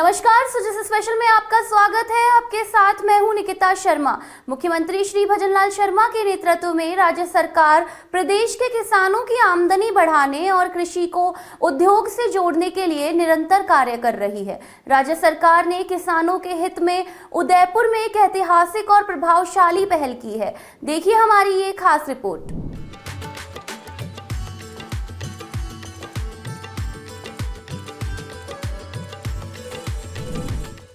नमस्कार, सुजस स्पेशल में आपका स्वागत है। आपके साथ मैं हूं निकिता शर्मा। मुख्यमंत्री श्री भजनलाल शर्मा के नेतृत्व में राज्य सरकार प्रदेश के किसानों की आमदनी बढ़ाने और कृषि को उद्योग से जोड़ने के लिए निरंतर कार्य कर रही है। राज्य सरकार ने किसानों के हित में उदयपुर में एक ऐतिहासिक और प्रभावशाली पहल की है। देखिए हमारी ये खास रिपोर्ट।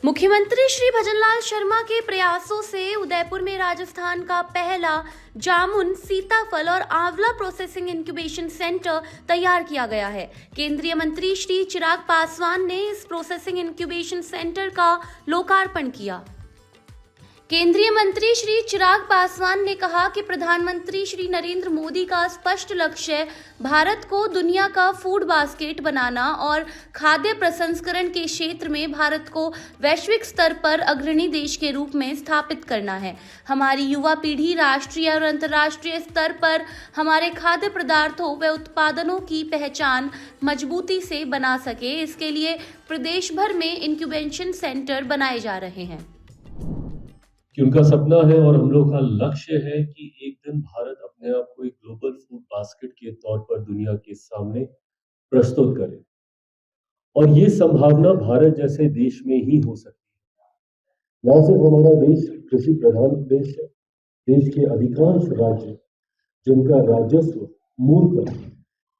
मुख्यमंत्री श्री भजनलाल शर्मा के प्रयासों से उदयपुर में राजस्थान का पहला जामुन, सीताफल और आंवला प्रोसेसिंग इंक्यूबेशन सेंटर तैयार किया गया है। केंद्रीय मंत्री श्री चिराग पासवान ने इस प्रोसेसिंग इंक्यूबेशन सेंटर का लोकार्पण किया। केंद्रीय मंत्री श्री चिराग पासवान ने कहा कि प्रधानमंत्री श्री नरेंद्र मोदी का स्पष्ट लक्ष्य भारत को दुनिया का फूड बास्केट बनाना और खाद्य प्रसंस्करण के क्षेत्र में भारत को वैश्विक स्तर पर अग्रणी देश के रूप में स्थापित करना है। हमारी युवा पीढ़ी राष्ट्रीय और अंतर्राष्ट्रीय स्तर पर हमारे खाद्य पदार्थों व उत्पादनों की पहचान मजबूती से बना सके, इसके लिए प्रदेश भर में इंक्यूबेशन सेंटर बनाए जा रहे हैं। कि उनका सपना है और हम लोग का लक्ष्य है कि एक दिन भारत अपने आप को एक ग्लोबल फूड बास्केट के तौर पर दुनिया के सामने प्रस्तुत करे और ये संभावना भारत जैसे देश में ही हो सकती है। ना सिर्फ हमारा देश कृषि प्रधान देश है, देश के अधिकांश राज्य जिनका राजस्व मूलतः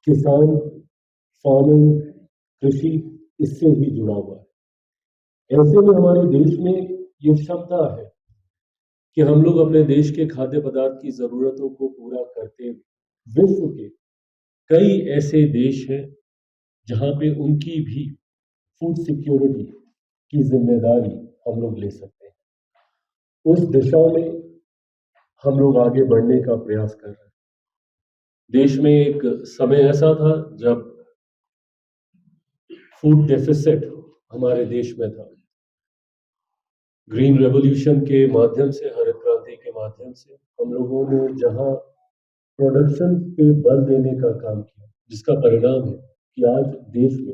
किसान, फार्मिंग, कृषि इससे ही जुड़ा हुआ है। ऐसे में हमारे देश में ये क्षमता है कि हम लोग अपने देश के खाद्य पदार्थ की जरूरतों को पूरा करते विश्व के कई ऐसे देश हैं जहां पे उनकी भी फूड सिक्योरिटी की जिम्मेदारी हम लोग ले सकते हैं। उस दिशा में हम लोग आगे बढ़ने का प्रयास कर रहे हैं। देश में एक समय ऐसा था जब फूड डेफिसिट हमारे देश में था। ग्रीन रेवोल्यूशन के माध्यम से, हरित क्रांति के माध्यम से हम लोगों ने जहां प्रोडक्शन पे बल देने का काम किया, जिसका परिणाम है कि आज देश में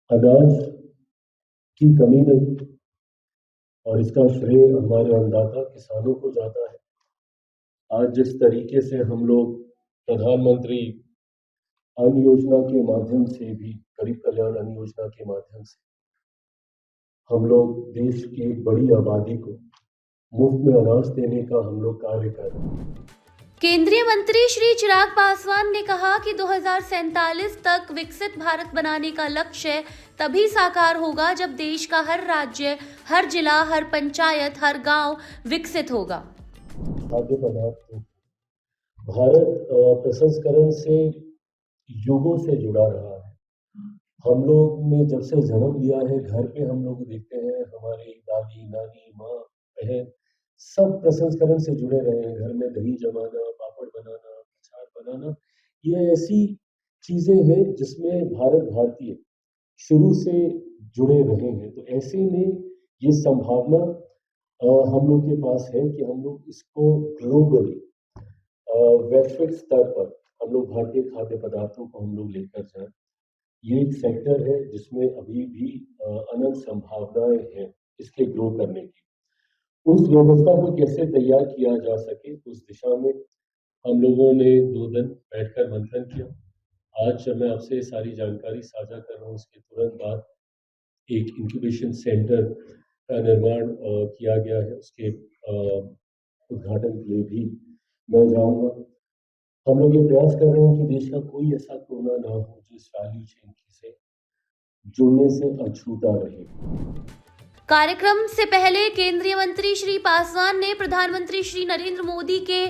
अनाज की कमी नहीं और इसका श्रेय हमारे अन्नदाता किसानों को जाता है। आज जिस तरीके से हम लोग प्रधानमंत्री अन्न योजना के माध्यम से भी, गरीब कल्याण अन्न योजना के माध्यम से हम लोग देश की एक बड़ी आबादी को मुफ्त में अनाज देने का हम लोग कार्य कर रहे हैं। केंद्रीय मंत्री श्री चिराग पासवान ने कहा कि 2047 तक विकसित भारत बनाने का लक्ष्य तभी साकार होगा जब देश का हर राज्य, हर जिला, हर पंचायत, हर गांव विकसित होगा। खाद्य पदार्थ भारत प्रसंस्करण से युगों से जुड़ा रहा है। हम लोग ने जब से जन्म लिया है, घर पे हम लोग देखते हैं हमारी दादी, नानी, माँ, बहन सब प्रसंस्करण से जुड़े रहे हैं। घर में दही जमाना, पापड़ बनाना, अचार बनाना, ये ऐसी चीजें हैं जिसमें भारतीय शुरू से जुड़े रहे हैं। तो ऐसे में ये संभावना हम लोग के पास है कि हम लोग इसको ग्लोबली वैश्विक स्तर पर हम लोग भारतीय खाद्य पदार्थों को हम लोग लेकर जाएं। ये एक सेक्टर है जिसमें अभी भी अनंत संभावनाएं हैं इसके ग्रो करने की। उस व्यवस्था को कैसे तैयार किया जा सके, उस दिशा में हम लोगों ने 2 दिन बैठकर मंथन किया। आज जब मैं आपसे सारी जानकारी साझा कर रहा हूँ, उसके तुरंत बाद एक इंक्यूबेशन सेंटर का निर्माण किया गया है। उसके उद्घाटन के लिए भी मैं जाऊँगा। हम लोग ये प्रयास कर रहे हैं कि देश का कोई ऐसा कोना ना हो जो इस वैल्यू चेन से जुड़ने से अछूता रहे। कार्यक्रम से पहले केंद्रीय मंत्री श्री पासवान ने प्रधानमंत्री श्री नरेंद्र मोदी के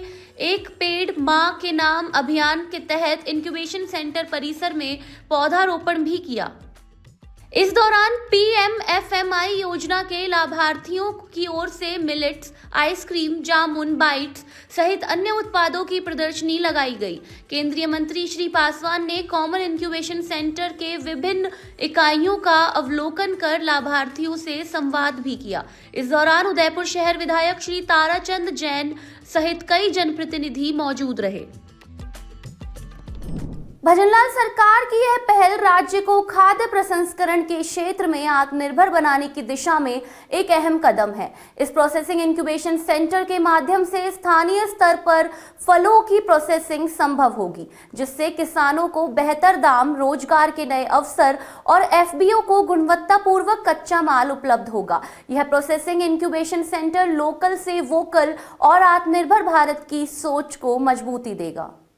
एक पेड़ मां के नाम अभियान के तहत इंक्यूबेशन सेंटर परिसर में पौधारोपण भी किया। इस दौरान PMFMI योजना के लाभार्थियों की ओर से मिलेट्स, आइसक्रीम, जामुन, बाइट्स सहित अन्य उत्पादों की प्रदर्शनी लगाई गई। केंद्रीय मंत्री श्री पासवान ने कॉमन इंक्यूबेशन सेंटर के विभिन्न इकाइयों का अवलोकन कर लाभार्थियों से संवाद भी किया। इस दौरान उदयपुर शहर विधायक श्री ताराचंद जैन सहित कई जनप्रतिनिधि मौजूद रहे। भजनलाल सरकार की यह पहल राज्य को खाद्य प्रसंस्करण के क्षेत्र में आत्मनिर्भर बनाने की दिशा में एक अहम कदम है। इस प्रोसेसिंग इंक्यूबेशन सेंटर के माध्यम से स्थानीय स्तर पर फलों की प्रोसेसिंग संभव होगी, जिससे किसानों को बेहतर दाम, रोजगार के नए अवसर और एफपीओ को गुणवत्तापूर्वक कच्चा माल उपलब्ध होगा। यह प्रोसेसिंग इंक्यूबेशन सेंटर लोकल से वोकल और आत्मनिर्भर भारत की सोच को मजबूती देगा।